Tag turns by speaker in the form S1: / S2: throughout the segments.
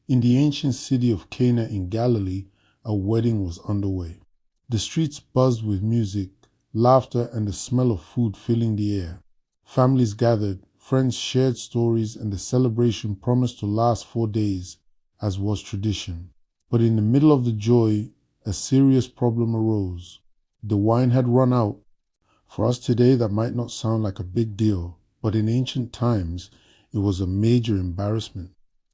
S1: In the ancient city of Cana in Galilee, a wedding was underway. The streets buzzed with music, laughter, and the smell of food filling the air. Families gathered, friends shared stories, and the celebration promised to last 4 days, as was tradition. But in the middle of the joy, a serious problem arose. The wine had run out. For us today, that might not sound like a big deal, but in ancient times, it was a major embarrassment.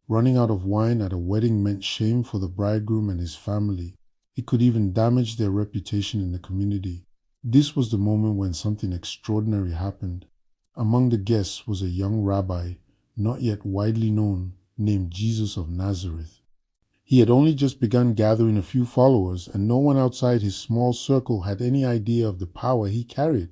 S1: Running out of wine at a wedding meant shame for the bridegroom and his family. It could even damage their reputation in the community. This was the moment when something extraordinary happened. Among the guests was a young rabbi, not yet widely known, named Jesus of Nazareth. He had only just begun gathering a few followers, and no one outside his small circle had any idea of the power he carried.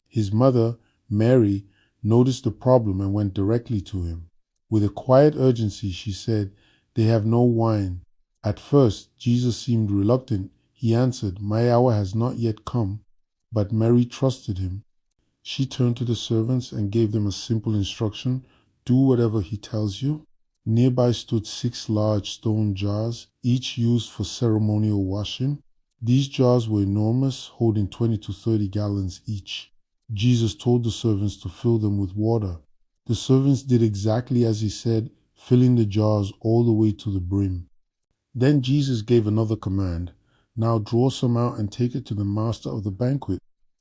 S1: His mother, Mary, noticed the problem and went directly to him. With a quiet urgency, she said, "They have no wine." At first, Jesus seemed reluctant. He answered, "My hour has not yet come." But Mary trusted him. She turned to the servants and gave them a simple instruction: "Do whatever he tells you." Nearby stood 6 large stone jars, each used for ceremonial washing. These jars were enormous, holding 20 to 30 gallons each. Jesus told the servants to fill them with water. The servants did exactly as he said, filling the jars all the way to the brim. Then Jesus gave another command: "Now draw some out and take it to the master of the banquet."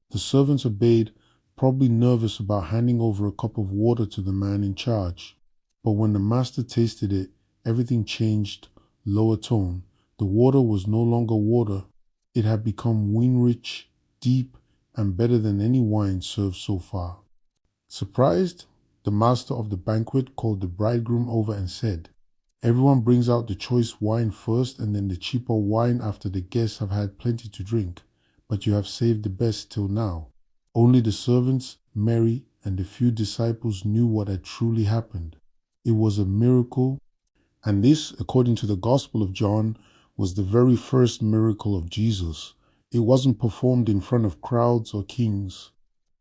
S1: The servants obeyed, probably nervous about handing over a cup of water to the man in charge. But when the master tasted it, everything changed. Lower tone. The water was no longer water. It had become wine-rich, deep, and better than any wine served so far. Surprised, the master of the banquet called the bridegroom over and said, "Everyone brings out the choice wine first and then the cheaper wine after the guests have had plenty to drink, but you have saved the best till now." Only the servants, Mary, and the few disciples knew what had truly happened. It was a miracle, and this, according to the Gospel of John, was the very first miracle of Jesus. It wasn't performed in front of crowds or kings.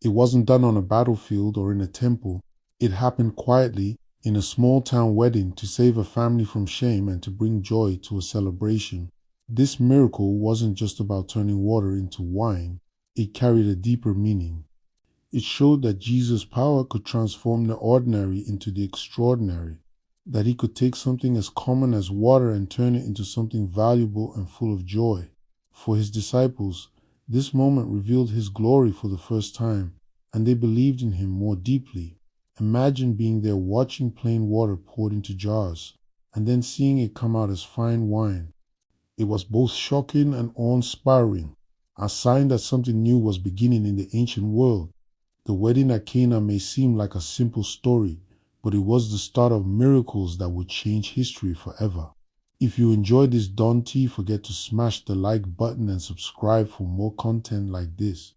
S1: It wasn't done on a battlefield or in a temple. It happened quietly in a small town wedding to save a family from shame and to bring joy to a celebration. This miracle wasn't just about turning water into wine. It carried a deeper meaning. It showed that Jesus' power could transform the ordinary into the extraordinary, that he could take something as common as water and turn it into something valuable and full of joy. For his disciples, this moment revealed his glory for the first time, and they believed in him more deeply. Imagine being there watching plain water poured into jars, and then seeing it come out as fine wine. It was both shocking and awe-inspiring, a sign that something new was beginning in the ancient world. The wedding at Cana may seem like a simple story, but it was the start of miracles that would change history forever. If you enjoyed this, don't forget to smash the like button and subscribe for more content like this.